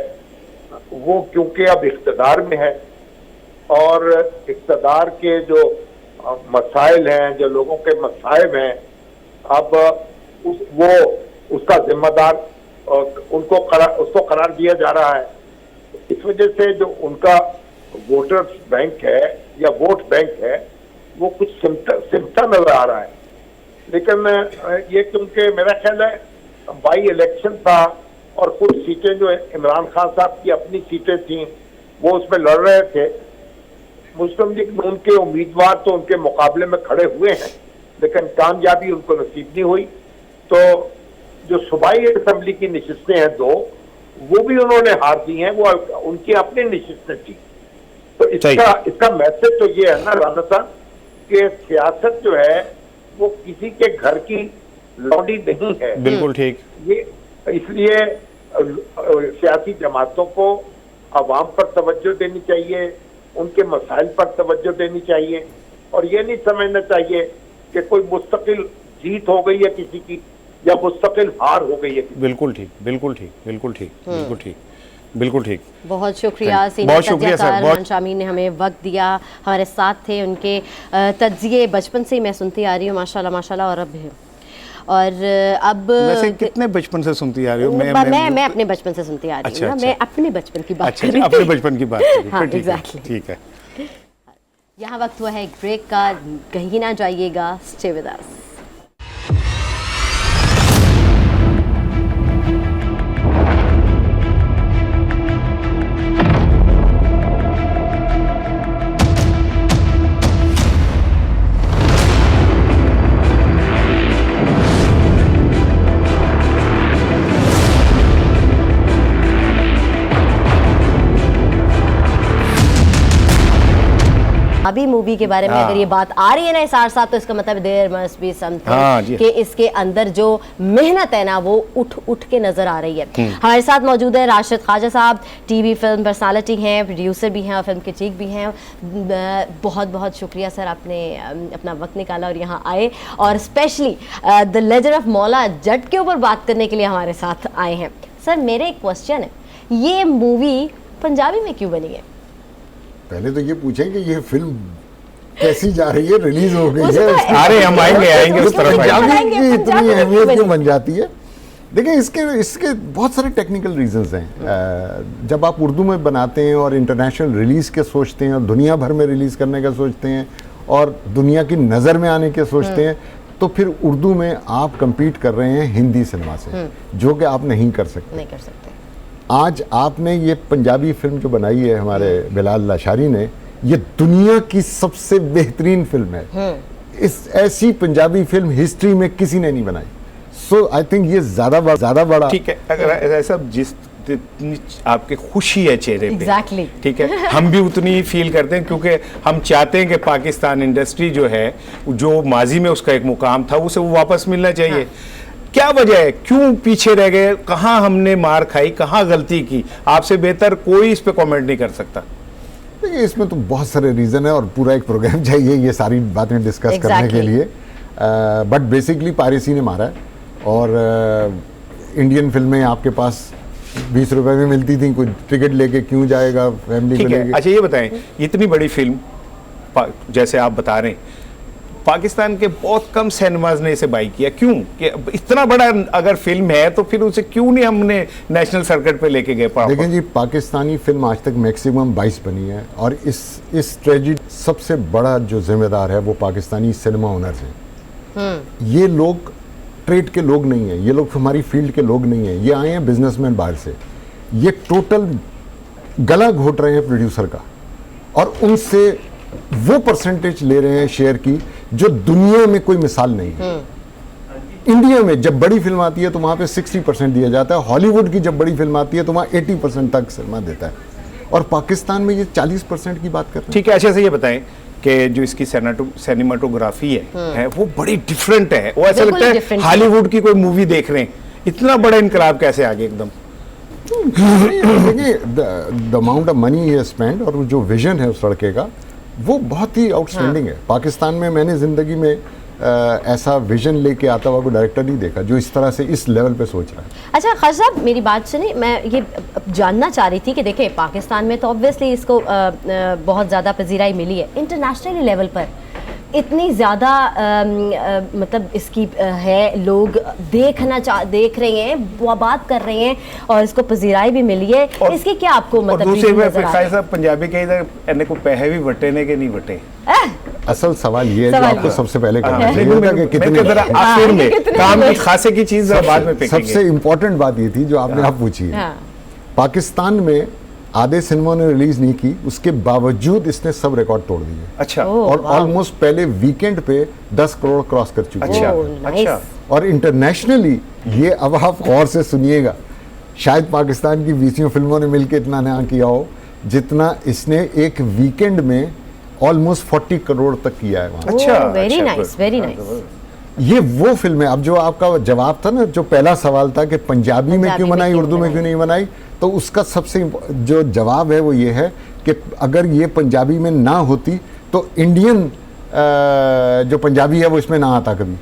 वो क्योंकि अब इख्तिदार में है और इख्तिदार के जो मसाइल हैं, जो लोगों के मसाइब हैं, अब उसका जिम्मेदार उसको करार दिया जा रहा है। इस वजह से जो उनका वोटर्स बैंक है या वोट बैंक है वो कुछ सिमटा नजर आ रहा है। लेकिन ये क्योंकि मेरा ख्याल है बाई इलेक्शन था और कुछ सीटें जो इमरान खान साहब की अपनी सीटें थी वो उसमें लड़ रहे थे। मुस्लिम लीग में उनके उम्मीदवार तो उनके मुकाबले में खड़े हुए हैं, लेकिन कामयाबी उनको नसीब नहीं हुई। तो जो सूबाई असेंबली की नशिस्तें हैं 2, वो भी उन्होंने हार दी हैं, वो उनकी अपनी नशिस्तें थी। तो इसका मैसेज तो ये है ना राना साहब कि सियासत जो है वो किसी के घर की लौंडी नहीं है। बिल्कुल ठीक। ये इसलिए सियासी जमातों को अवाम पर तवज्जो देनी चाहिए, उनके मसाइल पर तवज्जो देनी चाहिए, और ये नहीं समझना चाहिए कि कोई मुस्तकिल जीत हो गई है किसी की या मुस्तकिल हार हो गई है। बिल्कुल ठीक, बिल्कुल ठीक, बिल्कुल ठीक, बिल्कुल ठीक, बिल्कुल ठीक। बहुत शुक्रिया बहुत शुक्रिया सर। बहुत शामी ने हमें वक्त दिया, हमारे साथ थे। उनके तज्जिए बचपन से ही मैं सुनती आ रही हूँ, माशाल्लाह माशाल्लाह। और अब वैसे कितने बचपन से सुनती आ रही हो? मैं अपने बचपन से सुनती आ रही हूँ। अच्छा। मैं अपने बचपन की बात कर रही थी। अपने बचपन की बात कर रही थी। हाँ, एग्जैक्टली ठीक है। यहाँ वक्त हुआ है एक ब्रेक का, कहीं ना जाइएगा, स्टे विद अस। अभी मूवी के बारे में अगर ये बात आ रही है ना साथ साथ, तो इसका मतलब देयर मस्ट बी समथिंग कि इसके अंदर जो मेहनत है ना वो उठ के नजर आ रही है। हमारे साथ मौजूद है Rashid Khwaja Sahab, TV film personality हैं, प्रोड्यूसर भी हैं और फिल्म क्रिटिक भी हैं। बहुत बहुत शुक्रिया सर, आपने अपना वक्त निकाला और यहाँ आए, और specially the legend of Maula Jatt के ऊपर बात करने के लिए हमारे साथ आए हैं। सर मेरे एक क्वेश्चन है, ये मूवी पंजाबी में क्यों बनी है? पहले तो ये पूछें कि ये फिल्म कैसी जा रही है, रिलीज हो गई है? अरे हम आएंगे उस तरफ। पंजाबी की इतनी अहमियत क्यों बन जाती है? देखिए इसके बहुत सारे टेक्निकल रीजंस हैं। जब आप उर्दू में बनाते हैं और इंटरनेशनल रिलीज के सोचते हैं और दुनिया भर में रिलीज करने का सोचते हैं और दुनिया की नज़र में आने के सोचते हैं, तो फिर उर्दू में आप compete कर रहे हैं हिंदी सिनेमा से, जो कि आप नहीं कर सकते। आज आपने ये पंजाबी फिल्म जो बनाई है हमारे बिलाल लाशारी ने, ये दुनिया की सबसे बेहतरीन फिल्म है। इस ऐसी पंजाबी फिल्म हिस्ट्री में किसी ने नहीं बनाई। सो आई थिंक ये ज्यादा बड़ा। ठीक है, अगर ऐसा जितनी आपके खुशी है चेहरे पे, Exactly. ठीक है, हम भी उतनी ही फील करते हैं, क्योंकि हम चाहते हैं कि पाकिस्तान इंडस्ट्री जो है, जो माजी में उसका एक मुकाम था, उसे वो वापस मिलना चाहिए। हाँ। क्या वजह है, क्यों पीछे रह गए, कहाँ हमने मार खाई, कहाँ गलती की? आपसे बेहतर कोई इस पे कमेंट नहीं कर सकता। देखिए इसमें तो बहुत सारे रीज़न है और पूरा एक प्रोग्राम चाहिए ये सारी बातें डिस्कस करने के लिए। बट बेसिकली पायरेसी ने मारा है, और इंडियन फिल्में आपके पास 20 रुपए में मिलती थी, कोई टिकट लेके क्यों जाएगा फैमिली को लेके। अच्छा ये बताएं, इतनी बड़ी फिल्म जैसे आप बता रहे हैं, पाकिस्तान के बहुत कम सिनेमाज ने इसे बाई किया, क्यों? कि इतना बड़ा अगर फिल्म है तो फिर उसे क्यों नहीं हमने नेशनल सर्किट पे लेके गए? देखें जी, पाकिस्तानी फिल्म आज तक मैक्सिमम 22 बनी है, और इस ट्रेजेडी सबसे बड़ा जो जिम्मेदार है वो पाकिस्तानी सिनेमा ओनर्स हैं। ये लोग ट्रेड के लोग नहीं हैं, ये लोग हमारी फील्ड के लोग नहीं हैं, ये आए हैं बिजनेसमैन बाहर से। ये टोटल गला घोट रहे हैं प्रोड्यूसर का, और उनसे वो परसेंटेज ले रहे हैं शेयर की जो दुनिया में कोई मिसाल नहीं है। इंडिया में जब बड़ी फिल्म आती है तो वहां पे 60% दिया जाता है, हॉलीवुड की जब बड़ी फिल्म आती है तो वहां 80% तक सिनेमा देता है, और पाकिस्तान में ये 40% की बात कर रहे हैं। ठीक है, अच्छे से ये बताएं कि जो इसकी सिनेमाटोग्राफी है वो बड़ी डिफरेंट है, वो ऐसा लगता है हॉलीवुड की कोई मूवी देख रहे हैं। इतना बड़ा इनकलाब कैसे आ गया एकदम? देखिए the amount of money he spend और जो विजन है उस लड़के का वो बहुत ही आउटस्टैंडिंग है। पाकिस्तान में मैंने ज़िंदगी में ऐसा विजन लेके आता हुआ कोई डायरेक्टर नहीं देखा जो इस तरह से इस लेवल पे सोच रहा है। अच्छा ख्वाजा साहब, मेरी बात सुनिए, मैं ये जानना चाह रही थी कि देखिए पाकिस्तान में तो ऑब्वियसली इसको बहुत ज़्यादा पजीराई मिली है, इंटरनेशनल लेवल पर इतनी ज़्यादा मतलब इसकी है, लोग देख रहे हैं, बात कर रहे हैं, और इसको पजीराई भी मिली है, इसकी क्या आपको मतलब? दूसरे में पंजाबी के इधर को पैसे भी वटे ने के नहीं वटे असल सवाल ये है जो आपको सबसे पहले करना चाहिए था कि कितने आखिर में काम की खासे की चीज बाद में फेंकेंगे। सबसे इम्पोर्टेंट बात ये थी जो आपने आप पूछी है। पाकिस्तान में आधे सिनेमा ने रिलीज नहीं की, उसके बावजूद इसने सब रिकॉर्ड तोड़ दिए। अच्छा। और ऑलमोस्ट पहले वीकेंड पे 10 करोड़ क्रॉस कर चुकी है। अच्छा। और इंटरनेशनली ये, अब आप गौर से सुनिएगा, शायद पाकिस्तान की 20 फिल्मों ने मिलकर इतना ना किया हो जितना इसने एक वीकेंड में ऑलमोस्ट 40 करोड़ तक किया है वहाँ। अच्छा, वेरी नाइस, वेरी नाइस। ये वो फिल्म है। अब जो आपका जवाब था ना, जो पहला सवाल था कि पंजाबी में क्यों बनाई, उर्दू में क्यों नहीं बनाई, तो उसका सबसे जो जवाब है वो ये है कि अगर ये पंजाबी में ना होती तो इंडियन जो पंजाबी है वो इसमें ना आता कभी।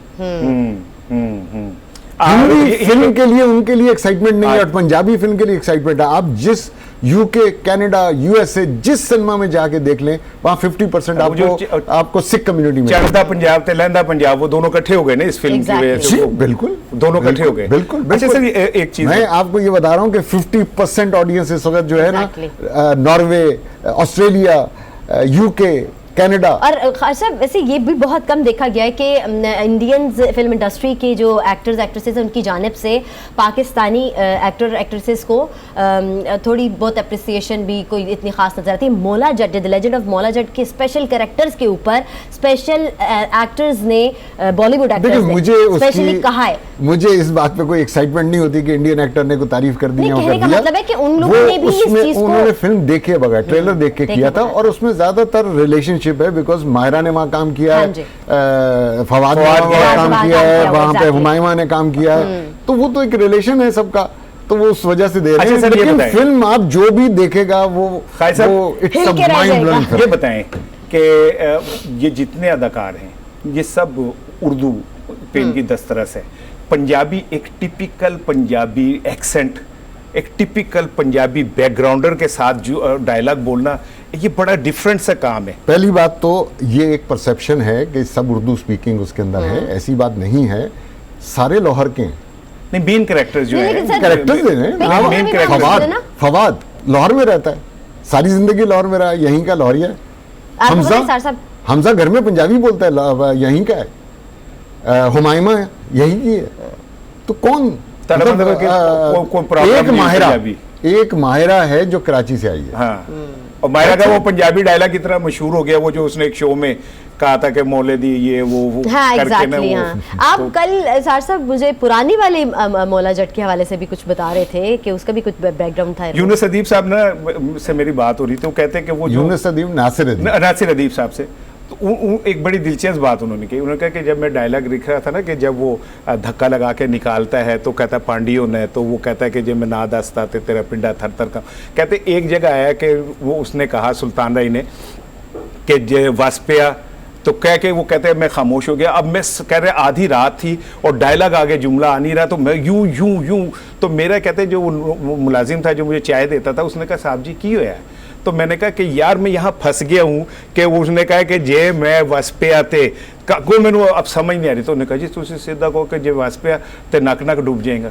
हिंदी फिल्म के लिए उनके लिए एक्साइटमेंट नहीं है और पंजाबी फिल्म के लिए एक्साइटमेंट है। आप जिस यूके, कनाडा, यूएसए जिस सिनेमा में जाके देख लें, वहाँ 50% आपको सिख कम्युनिटी में। चढ़ता पंजाब ते लहंदा पंजाब, वो दोनों इकट्ठे हो गए ना इस फिल्म की वजह से। बिल्कुल, दोनों इकट्ठे हो गए। बिल्कुल। अच्छा सर, एक चीज मैं आपको ये बता रहा हूँ कि 50% ऑडियंस इस वक्त जो है ना, नॉर्वे, ऑस्ट्रेलिया, यूके, कनाडा। और खास साहब वैसे ये भी बहुत कम देखा गया है कि इंडियन फिल्म इंडस्ट्री के जो एक्टर्स एक्ट्रेसेस हैं उनकी जानिब से पाकिस्तानी एक्टर एक्ट्रेसेस को थोड़ी बहुत अप्रिसिएशन भी कोई इतनी खास नजर आती है। Maula Jatt, the legend of Maula Jatt के स्पेशल कैरेक्टर्स के ऊपर स्पेशल एक्टर्स ने, बॉलीवुड एक्टर्स ने स्पेशली कहा है। मुझे इस बात पे कोई एक्साइटमेंट नहीं होती कि इंडियन एक्टर ने कोई तारीफ कर दी। कहने का मतलब है कि उन लोगों ने भी इस चीज को, उन्होंने फिल्म देखे बगैर, ट्रेलर देख के किया था और उसमें ज्यादातर रिलेशनशिप है, बिकॉज मायरा ने वहाँ काम किया है, फवाद ने वहाँ काम किया है, वहाँ पे हुमायूमा ने काम किया है, तो वो तो एक रिलेशन है सबका, तो वो उस वजह से दे रहे हैं। लेकिन फिल्म आप जो भी देखेगा वो इट्स अ माइंड ब्लोइंग। ये बताएं कि ये जितने अदाकार हैं ये सब उर्दू पे इनकी दस्तरस है। पंजाबी एक टिपिकल पंजाबी एक्सेंट, एक टिपिकल पंजाबी बैकग्राउंडर के साथ जो डायलॉग बोलना, ये बड़ा डिफरेंट सा काम है। पहली बात तो ये एक परसेप्शन है कि सब उर्दू स्पीकिंग उसके अंदर है, ऐसी बात नहीं है। सारे लाहौर के नहीं, मेन कैरेक्टर्स जो है, कैरेक्टर्स फवाद लाहौर में रहता है, सारी जिंदगी लाहौर में रहा, यहीं का लाहौरिया है। हमजा घर में पंजाबी बोलता है, यहीं का है। हुमायूमा यहीं की है। तो कौन एक माहिरा है जो कराची से आई है। हाँ। और मायरा का वो पंजाबी डायलॉग इतना मशहूर हो गया, वो जो उसने एक शो में कहा था कि मौलदी ये वो हाँ, exactly, हाँ। आप तो कल सार साहब मुझे पुरानी वाली मौला जट के हवाले से भी कुछ बता रहे थे कि उसका भी कुछ बैकग्राउंड था। यूनुस अदीब साहब ना से मेरी बात हो रही थी, वो कहते हैं कि वो यूनुस अदीब नासिर अदीब साहब से तो एक बड़ी दिलचस्प बात उन्होंने कही। उन्होंने कहा कि जब मैं डायलॉग लिख रहा था ना, कि जब वो धक्का लगा के निकालता है तो कहता है पांडियों ने, तो वो कहता है कि जब मैं ना दस्ता ते तेरा पिंडा थर थर का, कहते एक जगह आया कि वो उसने कहा सुल्तान राय ने कि जे वास्पिया, तो कह के वो कहते हैं मैं खामोश हो गया। अब मैं कह रहे आधी रात थी और डायलॉग आगे जुमला आ नहीं रहा, तो मैं यूं यूं यूं, तो मेरा कहते जो मुलाजिम था जो मुझे चाय देता था, उसने कहा साहब जी की होया है? तो मैंने कहा कि यार मैं यहाँ फंस गया हूँ कि उसने कहा कि जे मैं वास्पे आते कोई मैंने अब समझ नहीं आ रही। तो उन्होंने कहा जी तुम सीधा कहो कि जे वास्पे आते नक नक डूब जाएगा।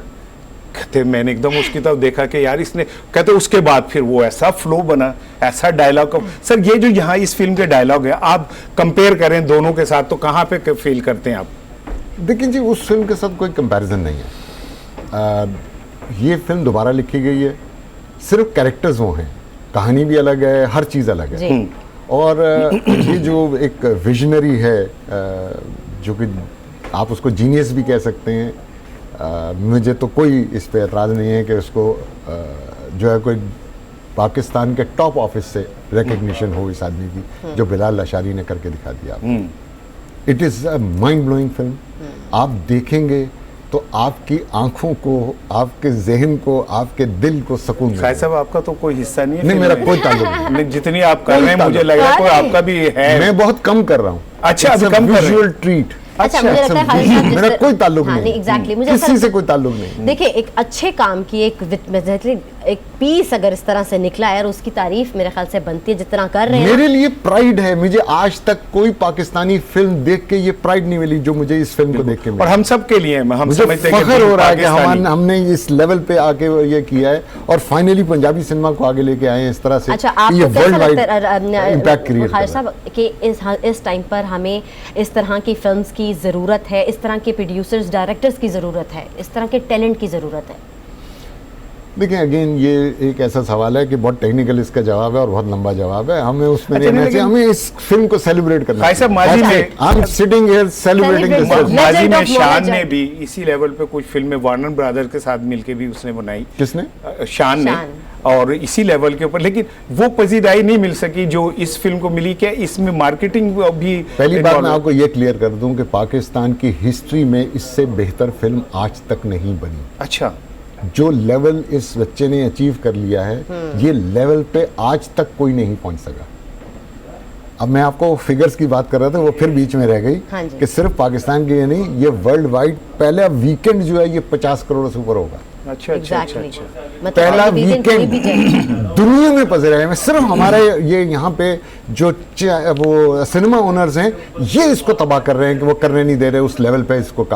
कहते मैंने एकदम उसकी तरफ देखा कि यार इसने, कहते उसके बाद फिर वो ऐसा फ्लो बना, ऐसा डायलॉग। सर ये जो यहाँ इस फिल्म के डायलॉग है, आप कंपेयर करें दोनों के साथ तो कहाँ पे फील करते हैं आप? देखिए जी, उस फिल्म के साथ कोई कंपैरिजन नहीं है। ये फिल्म दोबारा लिखी गई है, सिर्फ कैरेक्टर्स वो हैं, कहानी भी अलग है, हर चीज़ अलग है। और ये जो एक विजनरी है, जो कि आप उसको जीनियस भी कह सकते हैं, मुझे तो कोई इस पे एतराज़ नहीं है कि उसको जो है कोई पाकिस्तान के टॉप ऑफिस से रिकग्निशन हो इस आदमी की, जो बिलाल लाशारी ने करके दिखा दिया। It is a mind blowing film. आप देखेंगे तो आपकी आंखों को, आपके जहन को, आपके दिल को सुकून मिलेगा। साहब आपका तो कोई हिस्सा नहीं है? नहीं, मेरा कोई ताल्लुक नहीं। जितनी आप कर रहे हैं मुझे लग रहा है आपका भी है। मैं बहुत कम कर रहा हूँ। अच्छा, अभी कम कर रहे हैं। ट्रीट। अच्छा, मुझे लगता है मेरा कोई ताल्लुक नहीं, एग्जैक्टली, मुझे किसी से कोई ताल्लुक नहीं। देखिए, एक अच्छे काम की एक एक पीस अगर इस तरह से निकला है और उसकी तारीफ मेरे ख्याल से बनती है जितना कर रहे हैं। मेरे लिए प्राइड है, मुझे आज तक कोई पाकिस्तानी फिल्म देख के ये प्राइड नहीं मिली जो मुझे इस फिल्म को देख के मिली। और हम सब के लिए हम समझते हैं फख्र हो रहा है कि हमने इस लेवल पे आके ये किया है और फाइनली पंजाबी सिनेमा को आगे लेके आए हैं इस तरह से। अच्छा, आपको ये कैसा लगता है इम्पैक्ट क्रिएट कर साहब कि इस टाइम पर हमें इस तरह की फिल्म्स की ज़रूरत है, इस तरह के प्रोड्यूसर्स डायरेक्टर्स की ज़रूरत है, इस तरह के टैलेंट की ज़रूरत है? देखिए अगेन ये एक ऐसा सवाल है कि बहुत टेक्निकल इसका जवाब है और बहुत लंबा जवाब है, हमें उसमें अच्छा, नहीं, हमें इस फिल्म को सेलिब्रेट करना है। माजी में I am sitting here celebrating माजी में शान ने भी इसी लेवल पे कुछ फिल्में वार्नर ब्रदर्स के साथ मिलके भी उसने बनाई। किसने? शान ने। और इसी लेवल के ऊपर, लेकिन वो पजीराई नहीं मिल सकी जो इस फिल्म को मिली। क्या इसमें मार्केटिंग भी? पहली बात मैं आपको ये क्लियर कर दूं कि पाकिस्तान की हिस्ट्री में इससे बेहतर फिल्म आज तक नहीं बनी। अच्छा, जो लेवल इस बच्चे ने अचीव कर लिया है, ये लेवल पे आज तक कोई नहीं पहुंच सका। अब मैं आपको फिगर्स की बात कर रहा था, वो फिर बीच में रह गई। हाँ कि सिर्फ पाकिस्तान के लिए नहीं, ये वर्ल्ड वाइड पहला वीकेंड जो है ये 50 करोड़ से ऊपर होगा। अच्छा अच्छा अच्छा अच्छा। मतलब पहला वीकेंड दुनिया में पसरा है। मैं सिर्फ हमारे ये यहाँ पे जो वो सिनेमा ओनर्स हैं ये इसको तबाह कर रहे हैं कि वो करने नहीं दे रहे उस लेवल पे इसको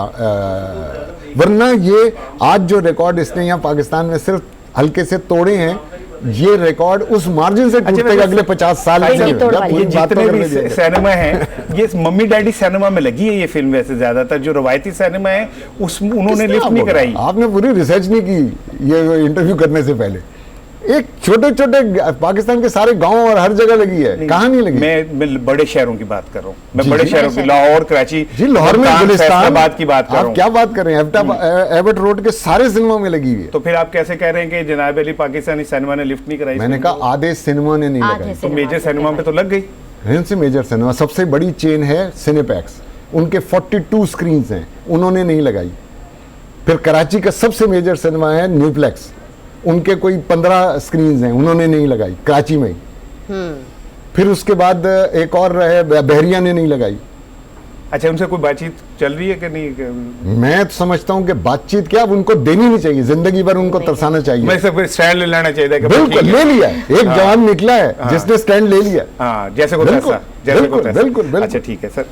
वरना ये आज जो रिकॉर्ड इसने यहाँ पाकिस्तान में सिर्फ हल्के से तोड़े हैं, ये रिकॉर्ड उस मार्जिन से टूटेगा अगले 50 साल में। ये जितने भी सिनेमा हैं ये मम्मी डैडी सिनेमा में लगी है ये फिल्म। वैसे ज्यादातर जो रवायती सिनेमा है उस उन्होंने लिफ्ट नहीं कराई। आपने पूरी रिसर्च नहीं की ये इंटरव्यू करने से पहले। एक छोटे छोटे पाकिस्तान के सारे गांव और हर जगह लगी है, कहाँ नहीं लगी? मैं बड़े शहरों की बात कर रहा हूँ। मैं बड़े शहरों की, लाहौर, कराची, जी लाहौर में, गुलिस्तान की बात कर रहा हूँ। आप क्या बात कर रहे हैं? एबट रोड के सारे सिनेमा में लगी हुई है। तो फिर आप कैसे कह रहे हैं कि जनाब अली पाकिस्तानी सिनेमा ने लिफ्ट नहीं कराई? मैंने कहा आधे सिनेमा ने नहीं लगाई, तो मेजर सिनेमा पे तो लग गई। से मेजर सिनेमा सबसे बड़ी चेन है सिनेपैक्स, उनके 42 स्क्रीन हैं, उन्होंने नहीं लगाई। फिर कराची का सबसे मेजर सिनेमा है न्यूप्लेक्स, उनके कोई 15 स्क्रीन हैं, उन्होंने नहीं लगाई कराची में ही। फिर उसके बाद एक और है बहरिया ने नहीं लगाई। अच्छा, उनसे कोई बातचीत चल रही है कि नहीं? मैं तो समझता हूँ कि बातचीत क्या, अब उनको देनी नहीं चाहिए, जिंदगी भर उनको तरसाना चाहिए। मैं सब स्टैंड ले लेना चाहिए। बिल्कुल ले लिया, एक जवान निकला है जिसने स्टैंड ले लिया। हाँ, जैसे को तैसा। बिल्कुल। अच्छा ठीक है सर,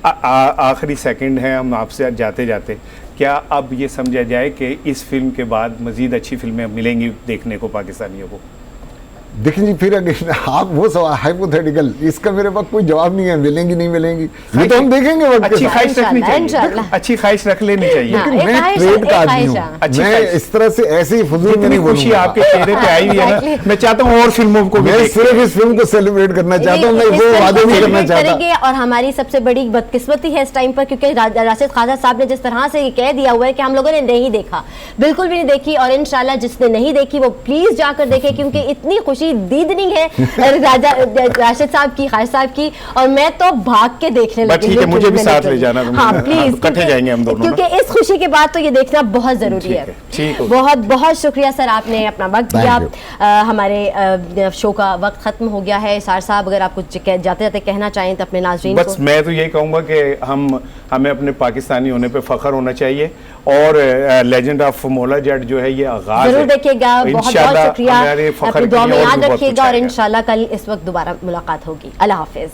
आखिरी सेकंड है हम आपसे जाते जाते, क्या अब ये समझा जाए कि इस फिल्म के बाद मजीद अच्छी फिल्में मिलेंगी देखने को पाकिस्तानियों को? देखिए जी, फिर अगर आप वो सवाल हाइपोथेटिकल, इसका मेरे पास कोई जवाब नहीं है, मिलेंगी नहीं मिलेंगी ये तो हम देखेंगे वक्त के अच्छी साथ। ख्वाहिश रखनी चाहिए, अच्छी ख्वाहिश रख लेनी चाहिए। लेकिन मैं ट्रेड का आदमी हूँ, मैं इस तरह से ऐसे ही फजूल में नहीं खुशी आपके चेहरे पे आई हुई है ना, मैं चाहता हूँ और फिल्मों को मैं सिर्फ इस फिल्म को सेलिब्रेट करना चाहता हूँ, मैं वो वादे नहीं करना चाहता। और हमारी सबसे बड़ी बदकिस्मती है इस टाइम पर, क्योंकि राशिद खाजा साहब ने जिस तरह से कह दिया हुआ है कि हम लोगों ने नहीं देखा, बिल्कुल भी नहीं देखी। और इंशाल्लाह जिसने नहीं देखी वो प्लीज जाकर देखे, क्योंकि इतनी खुशी दीदनी है राशिद साहब की, खालिद साहब की, और मैं तो भाग के देखने लगी। ठीक है, मुझे भी साथ ले जाना। हाँ प्लीज, इकट्ठे जाएंगे हम दोनों, क्योंकि इस खुशी के बाद तो ये देखना बहुत जरूरी है। बहुत बहुत शुक्रिया सर, आपने अपना वक्त दिया। हमारे शो का वक्त खत्म हो गया है। इसार साहब, अगर आप कुछ जाते जाते कहना चाहें तो अपने नाज़रीन बस मैं तो यही कहूँगा कि हमें अपने पाकिस्तानी होने पे फख्र होना चाहिए, और लेजेंड ऑफ मौला जट जो है ये आगाज जरूर देखिएगा। बहुत बहुत शुक्रिया, अपनी दुआ में याद रखिएगा, और इंशाल्लाह कल इस वक्त दोबारा मुलाकात होगी। अल्लाह हाफिज।